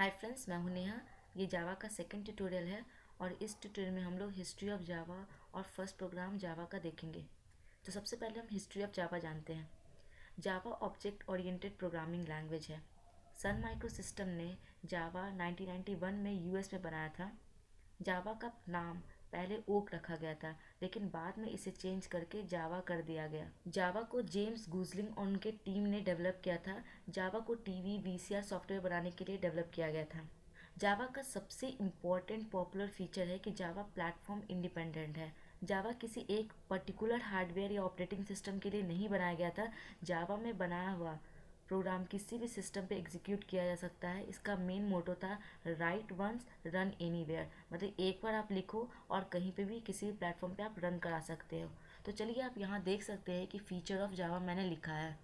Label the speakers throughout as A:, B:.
A: Hi friends, मैं हूं नेहा। ये जावा का सेकंड ट्यूटोरियल है और इस ट्यूटोरियल में हम लोग हिस्ट्री ऑफ जावा और फर्स्ट प्रोग्राम जावा का देखेंगे। तो सबसे पहले हम हिस्ट्री ऑफ जावा जानते हैं। जावा ऑब्जेक्ट ओरिएंटेड प्रोग्रामिंग लैंग्वेज है। सन माइक्रो सिस्टम ने जावा 1991 में यूएस में बनाया था। जावा का नाम पहले ओक रखा गया था, लेकिन बाद में इसे चेंज करके जावा कर दिया गया। जावा को जेम्स गुजलिंग और उनके टीम ने डेवलप किया था। जावा को टीवी वीसीआर सॉफ्टवेयर बनाने के लिए डेवलप किया गया था। जावा का सबसे इम्पॉर्टेंट पॉपुलर फीचर है कि जावा प्लेटफॉर्म इंडिपेंडेंट है। जावा किसी एक पर्टिकुलर हार्डवेयर या ऑपरेटिंग सिस्टम के लिए नहीं बनाया गया था। जावा में बनाया हुआ प्रोग्राम किसी भी सिस्टम पे एग्जीक्यूट किया जा सकता है। इसका मेन मोटो था राइट वंस रन एनीवेयर, मतलब एक बार आप लिखो और कहीं पे भी किसी भी प्लेटफॉर्म पे आप रन करा सकते हो। तो चलिए आप यहाँ देख सकते हैं कि फीचर ऑफ जावा मैंने लिखा है।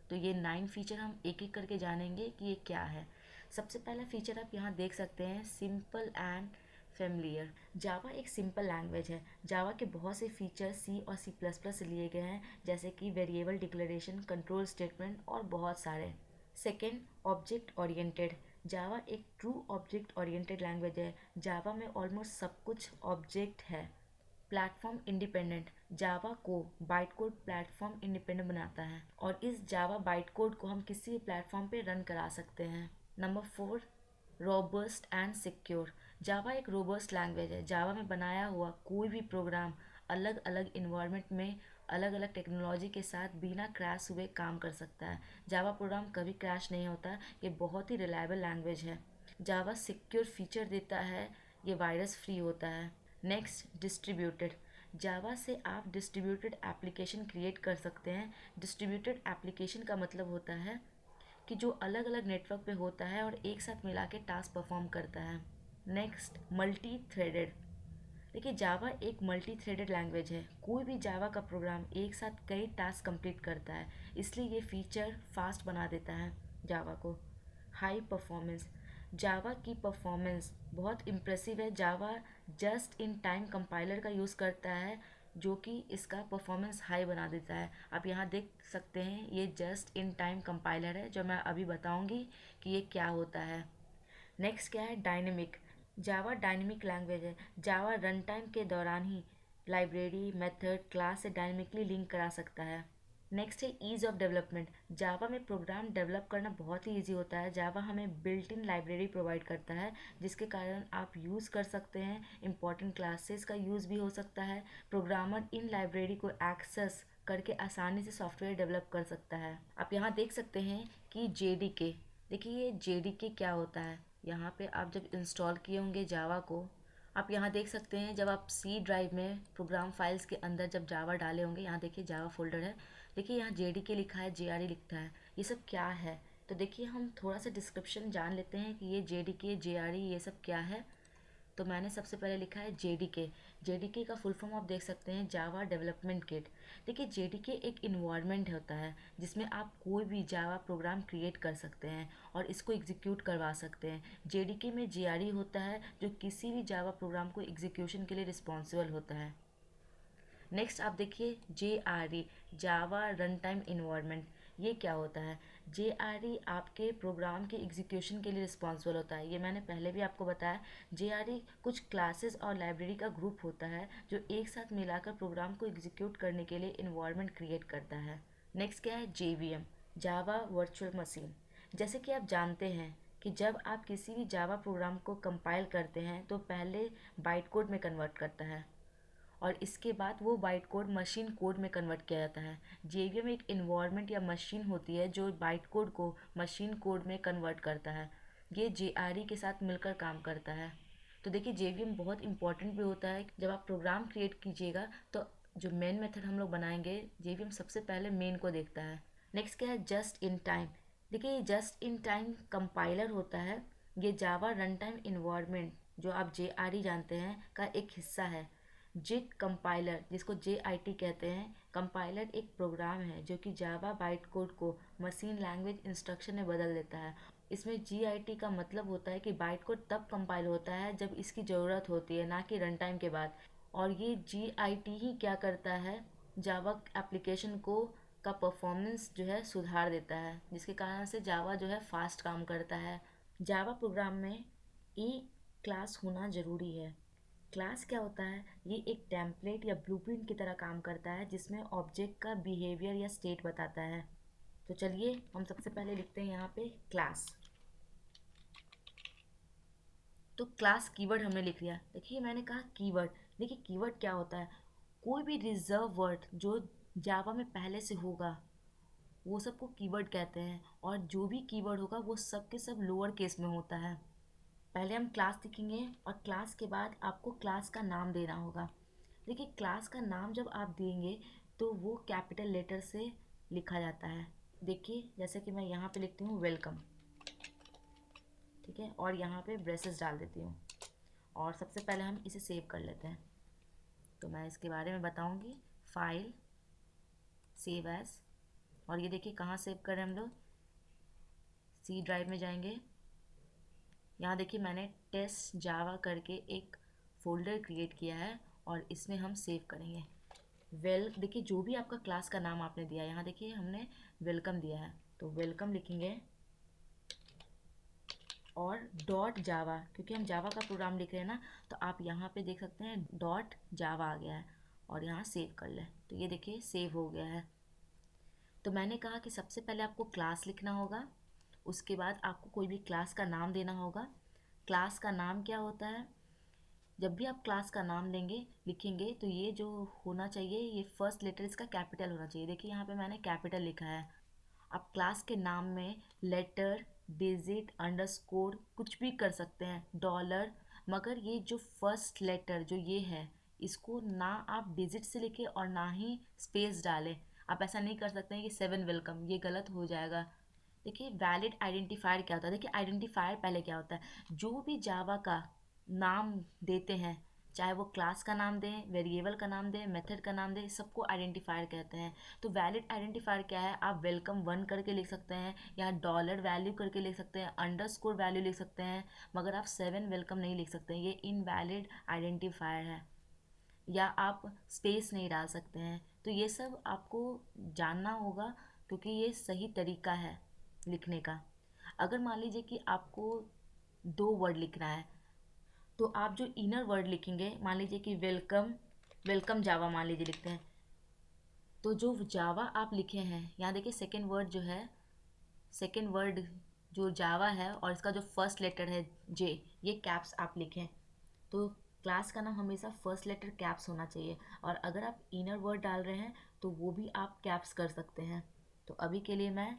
A: तो ये 9 फीचर हम एक एक करके जानेंगे कि ये क्या है। सबसे पहला फीचर आप यहाँ देख सकते हैं, सिंपल एंड फेमिलियर। जावा एक सिंपल लैंग्वेज है। जावा के बहुत से फीचर सी और सी प्लस प्लस से लिए गए हैं, जैसे कि वेरिएबल डिक्लेरेशन, कंट्रोल स्टेटमेंट और बहुत सारे। Second, object oriented. जावा एक ट्रू ऑब्जेक्ट ओरिएंटेड लैंग्वेज है। जावा में ऑलमोस्ट सब कुछ ऑब्जेक्ट है। Platform independent. जावा को बाइट कोड प्लेटफॉर्म इंडिपेंडेंट बनाता है और इस जावा बाइट कोड को हम किसी भी प्लेटफॉर्म पे रन करा सकते हैं। Number 4, robust and secure. Java एक रोबस्ट लैंग्वेज है। जावा में बनाया हुआ कोई भी प्रोग्राम अलग अलग इन्वायरमेंट में अलग अलग टेक्नोलॉजी के साथ बिना क्रैश हुए काम कर सकता है। जावा प्रोग्राम कभी क्रैश नहीं होता। ये बहुत ही रिलायबल लैंग्वेज है। जावा सिक्योर फीचर देता है। ये वायरस फ्री होता है। Next, distributed. जावा से आप डिस्ट्रीब्यूटेड एप्लीकेशन क्रिएट कर सकते हैं। डिस्ट्रीब्यूटेड एप्लीकेशन का मतलब होता है कि जो अलग अलग नेटवर्क पे होता है और एक साथ मिला के टास्क परफॉर्म करता है। Next, multi threaded. देखिए, जावा एक मल्टी थ्रेडेड लैंग्वेज है। कोई भी जावा का प्रोग्राम एक साथ कई टास्क कंप्लीट करता है, इसलिए ये फीचर फास्ट बना देता है जावा को। High performance. जावा की परफॉर्मेंस बहुत इम्प्रेसिव है। जावा जस्ट इन टाइम कंपाइलर का यूज़ करता है, जो कि इसका परफॉर्मेंस हाई बना देता है। आप यहाँ देख सकते हैं, ये जस्ट इन टाइम कंपाइलर है, जो मैं अभी बताऊँगी कि ये क्या होता है। नेक्स्ट क्या है, डायनेमिक। जावा डायनेमिक लैंग्वेज है। जावा रन टाइम के दौरान ही लाइब्रेरी, मेथड, क्लास से डायनेमिकली लिंक करा सकता है। नेक्स्ट है ईज़ ऑफ डेवलपमेंट। जावा में प्रोग्राम डेवलप करना बहुत ही ईजी होता है। जावा हमें बिल्ट इन लाइब्रेरी प्रोवाइड करता है, जिसके कारण आप यूज़ कर सकते हैं। इंपॉर्टेंट क्लासेस का यूज़ भी हो सकता है। प्रोग्रामर इन लाइब्रेरी को एक्सेस करके आसानी से सॉफ्टवेयर डेवलप कर सकता है। आप यहाँ देख सकते हैं कि जेडीके। देखिए, ये जेडीके क्या होता है। यहाँ पे आप जब इंस्टॉल किए होंगे जावा को, आप यहाँ देख सकते हैं, जब आप सी ड्राइव में प्रोग्राम फाइल्स के अंदर जब जावा डाले होंगे, यहाँ देखिए जावा फोल्डर है। देखिए यहाँ जेडीके लिखा है, जेआरई लिखा है। ये सब क्या है? तो देखिए, हम थोड़ा सा डिस्क्रिप्शन जान लेते हैं कि ये जेडीके, जेआरई ये सब क्या है। तो मैंने सबसे पहले लिखा है जेडीके। जेडीके का फुल फॉर्म आप देख सकते हैं, जावा डेवलपमेंट किट। देखिए, जेडीके एक इन्वायरमेंट होता है जिसमें आप कोई भी जावा प्रोग्राम क्रिएट कर सकते हैं और इसको एग्जीक्यूट करवा सकते हैं। जेडीके में जेआरई होता है, जो किसी भी जावा प्रोग्राम को एग्जीक्यूशन के लिए रिस्पॉन्सिबल होता है। नेक्स्ट आप देखिए, जे आर ई, जावा रन टाइम इन्वायरमेंट। ये क्या होता है? जे आर ई आपके प्रोग्राम के एग्जीक्यूशन के लिए रिस्पॉन्सिबल होता है। ये मैंने पहले भी आपको बताया। जे आर ई कुछ क्लासेस और लाइब्रेरी का ग्रुप होता है, जो एक साथ मिलाकर प्रोग्राम को एग्जीक्यूट करने के लिए इन्वायरमेंट क्रिएट करता है। नेक्स्ट क्या है, J V M, Java virtual machine. जैसे कि आप जानते हैं कि जब आप किसी भी जावा प्रोग्राम को कंपाइल करते हैं तो पहले बाइट कोड में कन्वर्ट करता है और इसके बाद वो बाइट कोड मशीन कोड में कन्वर्ट किया जाता है। जेवीएम एक इन्वायरमेंट या मशीन होती है जो बाइट कोड को मशीन कोड में कन्वर्ट करता है। ये जेआरई के साथ मिलकर काम करता है। तो देखिए, जेवीएम बहुत इंपॉर्टेंट भी होता है। जब आप प्रोग्राम क्रिएट कीजिएगा तो जो मेन मेथड हम लोग बनाएंगे, जेवीएम सबसे पहले मेन को देखता है। नेक्स्ट क्या है, जस्ट इन टाइम। देखिए, ये जस्ट इन टाइम कंपाइलर होता है। ये जावा रन टाइम इन्वायरमेंट, जो आप जेआरई जानते हैं, का एक हिस्सा है। जिट कंपाइलर, जिसको जेआईटी कहते हैं, कंपाइलर एक प्रोग्राम है जो कि जावा बाइट कोड को मशीन लैंग्वेज इंस्ट्रक्शन में बदल देता है। इसमें जीआईटी का मतलब होता है कि बाइट कोड तब कंपाइल होता है जब इसकी ज़रूरत होती है, ना कि रन टाइम के बाद। और ये जीआईटी ही क्या करता है, जावा एप्लीकेशन को का परफॉर्मेंस जो है सुधार देता है, जिसके कारण से जावा जो है फास्ट काम करता है जावा प्रोग्राम में एक क्लास होना ज़रूरी है। क्लास क्या होता है? ये एक टेम्पलेट या ब्लूप्रिंट की तरह काम करता है जिसमें ऑब्जेक्ट का बिहेवियर या स्टेट बताता है। तो चलिए हम सबसे पहले लिखते हैं यहाँ पे क्लास। तो क्लास कीवर्ड हमने लिख लिया। देखिए मैंने कहा कीवर्ड। देखिए कीवर्ड क्या होता है? कोई भी रिजर्व वर्ड जो जावा में पहले से होगा वो सबको कीवर्ड कहते हैं, और जो भी कीवर्ड होगा वो सब के सब लोअर केस में होता है। पहले हम क्लास लिखेंगे और क्लास के बाद आपको क्लास का नाम देना होगा। देखिए क्लास का नाम जब आप देंगे तो वो कैपिटल लेटर से लिखा जाता है। देखिए जैसे कि मैं यहाँ पे लिखती हूँ वेलकम, ठीक है, और यहाँ पे ब्रेसेस डाल देती हूँ, और सबसे पहले हम इसे सेव कर लेते हैं। तो मैं इसके बारे में बताऊँगी। फाइल, सेव एज, और ये देखिए कहाँ सेव करें हम लोग, सी ड्राइव में जाएंगे। यहाँ देखिए मैंने टेस्ट जावा करके एक फ़ोल्डर क्रिएट किया है और इसमें हम सेव करेंगे। देखिए जो भी आपका क्लास का नाम आपने दिया है, यहाँ देखिए हमने वेलकम दिया है तो वेलकम लिखेंगे, और डॉट जावा, क्योंकि हम जावा का प्रोग्राम लिख रहे हैं ना, तो आप यहाँ पे देख सकते हैं डॉट जावा आ गया है, और यहाँ सेव कर लें। तो ये देखिए सेव हो गया है। तो मैंने कहा कि सबसे पहले आपको क्लास लिखना होगा, उसके बाद आपको कोई भी क्लास का नाम देना होगा। क्लास का नाम क्या होता है? जब भी आप क्लास का नाम लेंगे लिखेंगे तो ये जो होना चाहिए, ये फर्स्ट लेटर इसका कैपिटल होना चाहिए। देखिए यहाँ पे मैंने कैपिटल लिखा है। आप क्लास के नाम में लेटर, डिजिट, अंडरस्कोर कुछ भी कर सकते हैं, डॉलर, मगर ये जो फर्स्ट लेटर जो ये है, इसको ना आप डिजिट से लिखें और ना ही स्पेस डालें। आप ऐसा नहीं कर सकते हैं कि 7 वेलकम, ये गलत हो जाएगा। देखिए वैलिड आइडेंटिफायर क्या होता है? देखिए आइडेंटिफायर पहले क्या होता है, जो भी जावा का नाम देते हैं, चाहे वो क्लास का नाम दें, वेरिएबल का नाम दें, मेथड का नाम दें, सबको आइडेंटिफायर कहते हैं। तो वैलिड आइडेंटिफायर क्या है? आप वेलकम 1 करके लिख सकते हैं, या डॉलर वैल्यू करके लिख सकते हैं, अंडरस्कोर वैल्यू लिख सकते हैं, मगर आप 7 वेलकम नहीं लिख सकते हैं, ये इनवैलिड आइडेंटिफायर है। या आप स्पेस नहीं डाल सकते हैं। तो ये सब आपको जानना होगा, क्योंकि ये सही तरीका है लिखने का। अगर मान लीजिए कि आपको 2 वर्ड लिखना है, तो आप जो इनर वर्ड लिखेंगे, मान लीजिए कि वेलकम, वेलकम जावा मान लीजिए लिखते हैं, तो जो जावा आप लिखे हैं, यहाँ देखिए सेकेंड वर्ड जो है, सेकेंड वर्ड जो जावा है और इसका जो फर्स्ट लेटर है जे, ये कैप्स आप लिखें। तो क्लास का नाम हमेशा फर्स्ट लेटर कैप्स होना चाहिए, और अगर आप इनर वर्ड डाल रहे हैं तो वो भी आप कैप्स कर सकते हैं। तो अभी के लिए मैं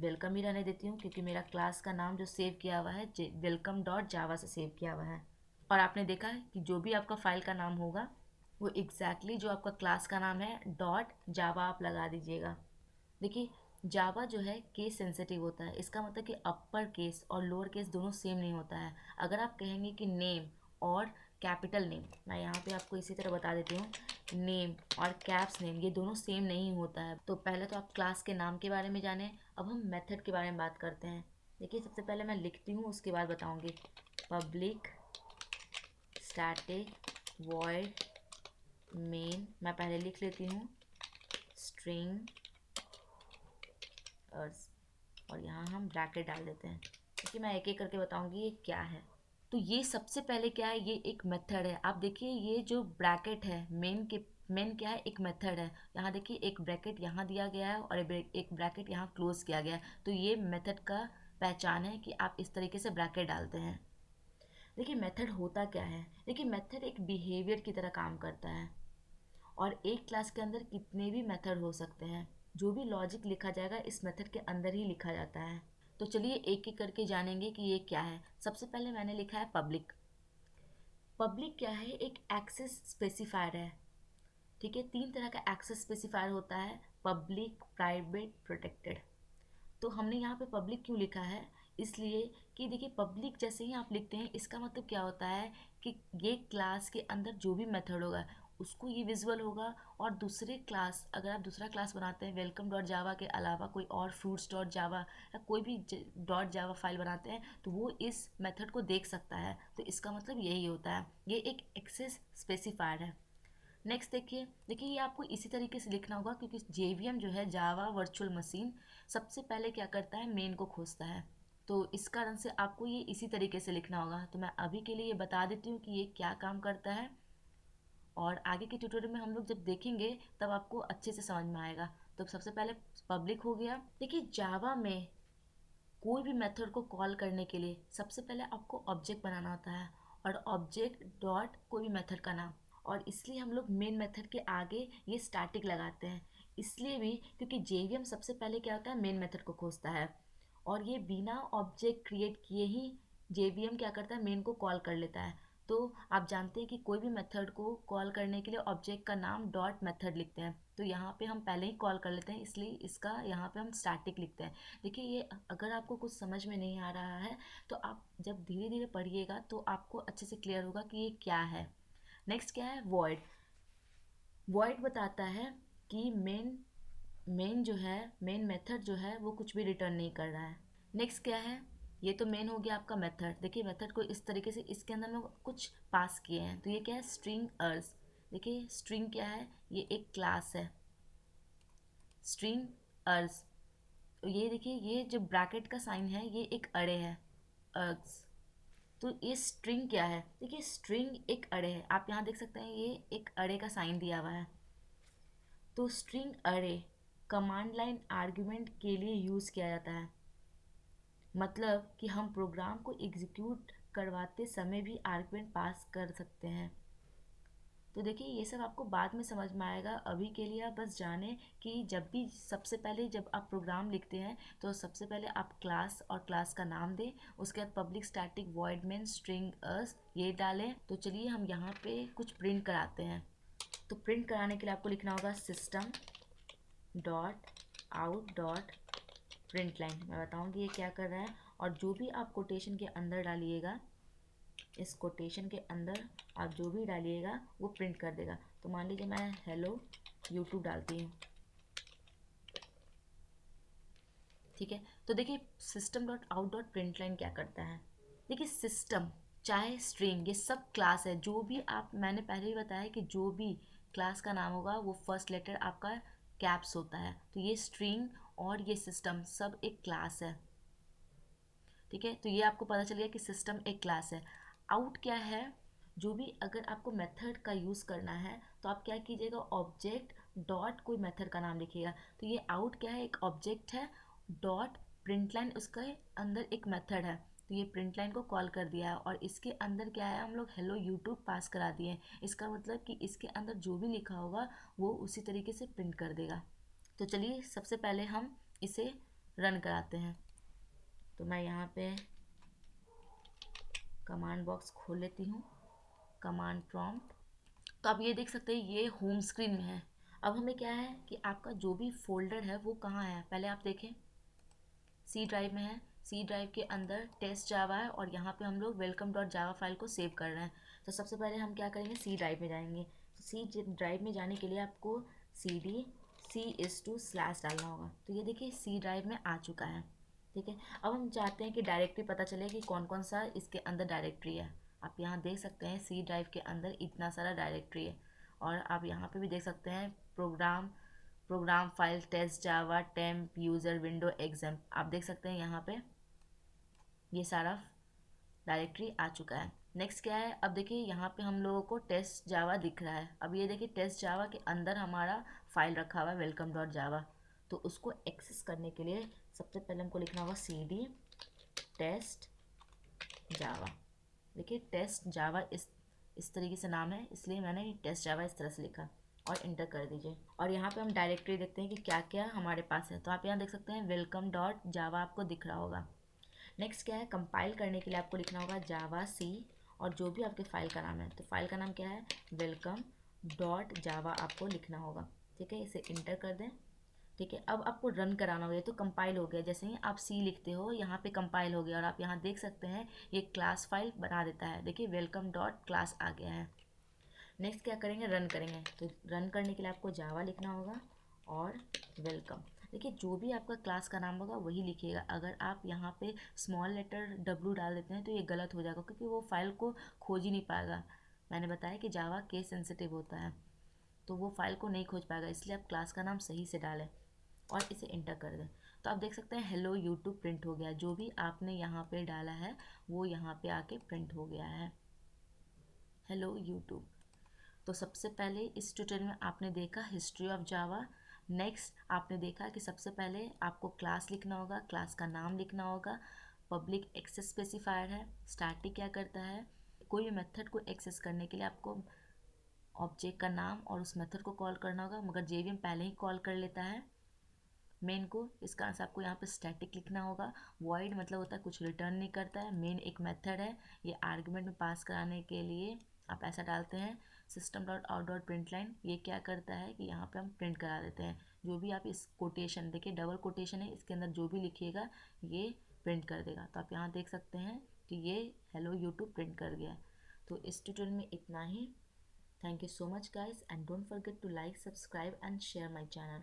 A: वेलकम ही रहने देती हूँ, क्योंकि मेरा क्लास का नाम जो सेव किया हुआ है वेलकम डॉट जावा से सेव किया हुआ है। और आपने देखा है कि जो भी आपका फाइल का नाम होगा वो एग्जैक्टली जो आपका क्लास का नाम है डॉट जावा आप लगा दीजिएगा। देखिए जावा जो है केस सेंसिटिव होता है, इसका मतलब कि अपर केस और लोअर केस दोनों सेम नहीं होता है। अगर आप कहेंगे कि नेम और कैपिटल नेम, मैं यहाँ पे आपको इसी तरह बता देती हूँ, नेम और कैप्स नेम ये दोनों सेम नहीं होता है। तो पहले तो आप क्लास के नाम के बारे में जाने, अब हम मेथड के बारे में बात करते हैं। देखिए सबसे पहले मैं लिखती हूँ, उसके बाद बताऊँगी। पब्लिक स्टैटिक वॉइड मेन, मैं पहले लिख लेती हूँ, स्ट्रिंग, और यहाँ हम ब्रैकेट डाल देते हैं, क्योंकि मैं एक एक करके बताऊंगी ये क्या है। तो ये सबसे पहले क्या है, ये एक मेथड है। आप देखिए ये जो ब्रैकेट है मेन क्या है, एक मेथड है। यहाँ देखिए एक ब्रैकेट यहाँ दिया गया है और एक ब्रैकेट यहाँ क्लोज किया गया है। तो ये मेथड का पहचान है कि आप इस तरीके से ब्रैकेट डालते हैं। देखिए मेथड होता क्या है? देखिए मेथड एक बिहेवियर की तरह काम करता है, और एक क्लास के अंदर कितने भी मेथड हो सकते हैं। जो भी लॉजिक लिखा जाएगा इस मेथड के अंदर ही लिखा जाता है। तो चलिए एक एक करके जानेंगे कि ये क्या है। सबसे पहले मैंने लिखा है पब्लिक। पब्लिक क्या है? एक एक्सेस स्पेसिफायर है। ठीक है, 3 तरह का एक्सेस स्पेसिफायर होता है, पब्लिक, प्राइवेट, प्रोटेक्टेड। तो हमने यहाँ पे पब्लिक क्यों लिखा है? इसलिए कि देखिए पब्लिक जैसे ही आप लिखते हैं, इसका मतलब क्या होता है कि ये क्लास के अंदर जो भी मेथड होगा उसको ये विजुअल होगा, और दूसरे क्लास, अगर आप दूसरा क्लास बनाते हैं वेलकम डॉट जावा के अलावा कोई और फ्रूट्स डॉट जावा या कोई भी डॉट जावा फाइल बनाते हैं, तो वो इस मेथड को देख सकता है। तो इसका मतलब यही होता है, ये एक एक्सेस स्पेसिफायर है। नेक्स्ट देखिए, ये आपको इसी तरीके से लिखना होगा, क्योंकि JVM जो है जावा वर्चुअल मशीन सबसे पहले क्या करता है, मेन को खोजता है। तो इस कारण से आपको ये इसी तरीके से लिखना होगा। तो मैं अभी के लिए ये बता देती हूँ कि ये क्या काम करता है, और आगे के ट्यूटोरियल में हम लोग जब देखेंगे तब आपको अच्छे से समझ में आएगा। तो सबसे पहले पब्लिक हो गया। देखिए जावा में कोई भी मेथड को कॉल करने के लिए सबसे पहले आपको ऑब्जेक्ट बनाना होता है, और ऑब्जेक्ट डॉट कोई भी मेथड का नाम, और इसलिए हम लोग मेन मेथड के आगे ये स्टैटिक लगाते हैं। इसलिए भी क्योंकि जेवीएम सबसे पहले क्या होता है, मेन मेथड को खोजता है, और ये बिना ऑब्जेक्ट क्रिएट किए ही जेवीएम क्या करता है, मेन को कॉल कर लेता है। तो आप जानते हैं कि कोई भी मेथड को कॉल करने के लिए ऑब्जेक्ट का नाम डॉट मेथड लिखते हैं। तो यहाँ पे हम पहले ही कॉल कर लेते हैं, इसलिए इसका यहाँ पे हम स्टैटिक लिखते हैं। देखिए ये अगर आपको कुछ समझ में नहीं आ रहा है तो आप जब धीरे धीरे पढ़िएगा तो आपको अच्छे से क्लियर होगा कि ये क्या है। नेक्स्ट क्या है, वॉइड। वॉइड बताता है कि मेन जो है, मेन मेथड जो है वो कुछ भी रिटर्न नहीं कर रहा है। नेक्स्ट क्या है, ये तो मेन हो गया आपका मेथड। देखिए मेथड को इस तरीके से इसके अंदर में कुछ पास किए हैं, तो ये क्या है, स्ट्रिंग अर्स। देखिए स्ट्रिंग क्या है, ये एक क्लास है, स्ट्रिंग अर्स। तो ये देखिए ये जो ब्रैकेट का साइन है ये एक अरे है, अर्ग्स। तो ये स्ट्रिंग क्या है, देखिए स्ट्रिंग एक अरे है, आप यहाँ देख सकते हैं ये एक अरे का साइन दिया हुआ है। तो स्ट्रिंग अरे कमांड लाइन आर्गुमेंट के लिए यूज़ किया जाता है, मतलब कि हम प्रोग्राम को एग्जीक्यूट करवाते समय भी आर्गुमेंट पास कर सकते हैं। तो देखिए ये सब आपको बाद में समझ में आएगा, अभी के लिए आप बस जानें कि जब भी सबसे पहले जब आप प्रोग्राम लिखते हैं तो सबसे पहले आप क्लास और क्लास का नाम दें, उसके बाद public static void main string अस ये डालें। तो चलिए हम यहाँ पे कुछ प्रिंट कराते हैं। तो प्रिंट कराने के लिए आपको लिखना होगा system dot out dot print line. मैं बताऊँगी ये क्या कर रहा है, और जो भी आप कोटेशन के अंदर डालिएगा, इस कोटेशन के अंदर आप जो भी डालिएगा वो प्रिंट कर देगा। तो मान लीजिए मैं हेलो यूट्यूब डालती हूँ, ठीक है। तो देखिए system dot out dot print line क्या करता है, देखिए सिस्टम चाहे स्ट्रिंग ये सब क्लास है। जो भी आप, मैंने पहले ही बताया कि जो भी क्लास का नाम होगा वो फर्स्ट लेटर आपका कैप्स होता है। तो ये स्ट्रिंग और ये सिस्टम सब एक क्लास है, ठीक है। तो ये आपको पता चल गया कि सिस्टम एक क्लास है। आउट क्या है, जो भी अगर आपको मेथड का यूज़ करना है तो आप क्या कीजिएगा, ऑब्जेक्ट डॉट कोई मेथड का नाम लिखिएगा। तो ये आउट क्या है, एक ऑब्जेक्ट है, डॉट प्रिंट लाइन उसका अंदर एक मेथड है। तो ये प्रिंट लाइन को कॉल कर दिया है, और इसके अंदर क्या है, हम लोग हेलो यूट्यूब पास करा दिए हैं। इसका मतलब कि इसके अंदर जो भी लिखा होगा वो उसी तरीके से प्रिंट कर देगा। तो चलिए सबसे पहले हम इसे रन कराते हैं। तो मैं यहाँ पे कमांड बॉक्स खोल लेती हूँ, कमांड प्रॉम्प्ट। तो आप ये देख सकते हैं ये होम स्क्रीन में है। अब हमें क्या है कि आपका जो भी फोल्डर है वो कहाँ है, पहले आप देखें सी ड्राइव में है। सी ड्राइव के अंदर टेस्ट जावा है, और यहाँ पे हम लोग वेलकम डॉट जावा फाइल को सेव कर रहे हैं। तो सबसे पहले हम क्या करेंगे, सी ड्राइव में जाएंगे। तो सी ड्राइव में जाने के लिए आपको cd/c/टू/ डालना होगा। तो ये देखिए सी ड्राइव में आ चुका है, ठीक है। अब हम चाहते हैं कि डायरेक्टरी पता चले कि कौन कौन सा इसके अंदर डायरेक्टरी है। आप यहाँ देख सकते हैं सी ड्राइव के अंदर इतना सारा डायरेक्टरी है, और आप यहाँ पे भी देख सकते हैं प्रोग्राम फाइल टेस्ट जावा टेम्प यूज़र विंडो एग्जाम। आप देख सकते हैं यहाँ पे ये सारा डायरेक्टरी आ चुका है। नेक्स्ट क्या है, अब देखिए यहाँ पे हम लोगों को टेस्ट जावा दिख रहा है। अब ये देखिए टेस्ट जावा के अंदर हमारा फाइल रखा हुआ है वेलकम डॉट जावा। तो उसको एक्सेस करने के लिए सबसे पहले हमको लिखना होगा cd टेस्ट जावा। देखिए टेस्ट जावा इस तरीके से नाम है, इसलिए मैंने टेस्ट जावा इस तरह से लिखा, और इंटर कर दीजिए। और यहाँ पे हम डायरेक्टरी देखते हैं कि क्या क्या हमारे पास है। तो आप यहाँ देख सकते हैं वेलकम डॉट जावा आपको दिख रहा होगा। नेक्स्ट क्या है, कंपाइल करने के लिए आपको लिखना होगा जावा सी, और जो भी आपके फाइल का नाम है, तो फाइल का नाम क्या है, वेलकम डॉट जावा आपको लिखना होगा, ठीक है। इसे इंटर कर दें, ठीक है। अब आपको रन कराना होगा, तो कंपाइल हो गया। जैसे ही आप सी लिखते हो यहाँ पे कंपाइल हो गया, और आप यहाँ देख सकते हैं ये क्लास फाइल बना देता है। देखिए वेलकम डॉट क्लास आ गया है। नेक्स्ट क्या करेंगे, रन करेंगे। तो रन करने के लिए आपको जावा लिखना होगा और वेलकम। देखिए जो भी आपका क्लास का नाम होगा वही लिखिएगा। अगर आप यहाँ पे स्मॉल लेटर W डाल देते हैं तो ये गलत हो जाएगा, क्योंकि वो फाइल को खोज ही नहीं पाएगा। मैंने बताया कि जावा केस सेंसिटिव होता है, तो वो फाइल को नहीं खोज पाएगा, इसलिए आप क्लास का नाम सही से डालें और इसे इंटर कर दें। तो आप देख सकते हैं हेलो यूट्यूब प्रिंट हो गया, जो भी आपने यहाँ पे डाला है वो यहाँ पे आके प्रिंट हो गया है, हेलो यूट्यूब। तो सबसे पहले इस ट्यूटोरियल में आपने देखा हिस्ट्री ऑफ जावा। नेक्स्ट आपने देखा कि सबसे पहले आपको क्लास लिखना होगा, क्लास का नाम लिखना होगा। पब्लिक एक्सेस स्पेसिफायर है, स्टैटिक क्या करता है, कोई भी मेथड को एक्सेस करने के लिए आपको ऑब्जेक्ट का नाम और उस मेथड को कॉल करना होगा, मगर जेवीएम पहले ही कॉल कर लेता है मेन को। इसका आंसर आपको यहाँ पे स्टैटिक लिखना होगा। वॉइड मतलब होता है कुछ रिटर्न नहीं करता है। मेन एक मेथड है, ये आर्गुमेंट में पास कराने के लिए आप ऐसा डालते हैं system dot out dot print line. ये क्या करता है कि यहाँ पे हम प्रिंट करा देते हैं जो भी आप इस कोटेशन, देखिए डबल कोटेशन है, इसके अंदर जो भी लिखिएगा ये प्रिंट कर देगा। तो आप यहाँ देख सकते हैं कि ये हेलो यूट्यूब प्रिंट कर गया। तो इस ट्यूटोरियल में इतना ही। Thank you so much guys, and don't forget to like, subscribe and share my channel.